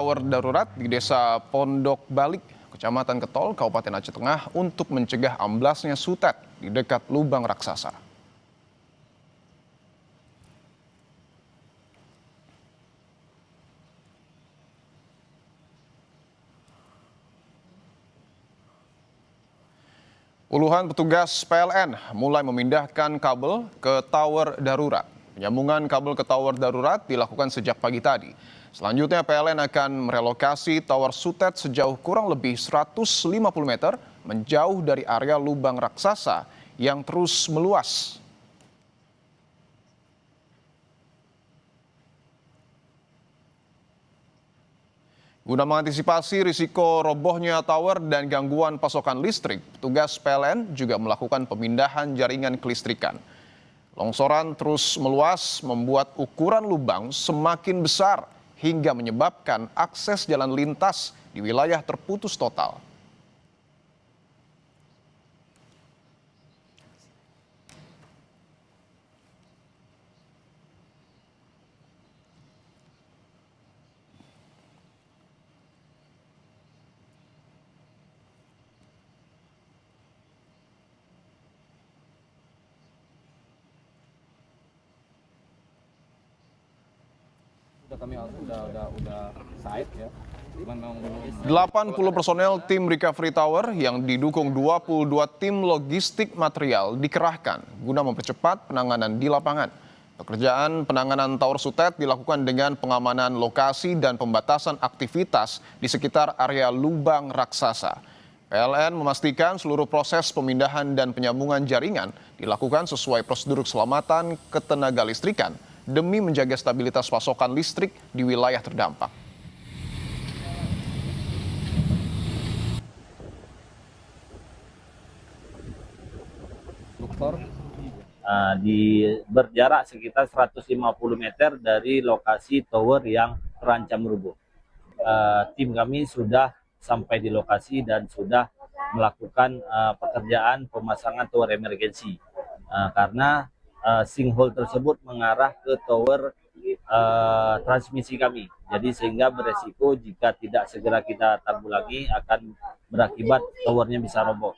Tower darurat di Desa Pondok Balik, Kecamatan Ketol, Kabupaten Aceh Tengah untuk mencegah amblasnya sutet di dekat lubang raksasa. Puluhan petugas PLN mulai memindahkan kabel ke tower darurat. Penyambungan kabel ke tower darurat dilakukan sejak pagi tadi. Selanjutnya PLN akan merelokasi tower sutet sejauh kurang lebih 150 meter menjauh dari area lubang raksasa yang terus meluas. Guna mengantisipasi risiko robohnya tower dan gangguan pasokan listrik, petugas PLN juga melakukan pemindahan jaringan kelistrikan. Longsoran terus meluas membuat ukuran lubang semakin besar hingga menyebabkan akses jalan lintas di wilayah terputus total. 80 personel tim recovery tower yang didukung 22 tim logistik material dikerahkan guna mempercepat penanganan di lapangan. Pekerjaan penanganan tower sutet dilakukan dengan pengamanan lokasi dan pembatasan aktivitas di sekitar area lubang raksasa. PLN memastikan seluruh proses pemindahan dan penyambungan jaringan dilakukan sesuai prosedur keselamatan ketenaga listrikan demi menjaga stabilitas pasokan listrik di wilayah terdampak. Berjarak sekitar 150 meter dari lokasi tower yang terancam rubuh. Tim kami sudah sampai di lokasi dan sudah melakukan pekerjaan pemasangan tower emergency karena sinkhole tersebut mengarah ke tower transmisi kami. Jadi sehingga beresiko jika tidak segera kita tanggulangi akan berakibat towernya bisa roboh.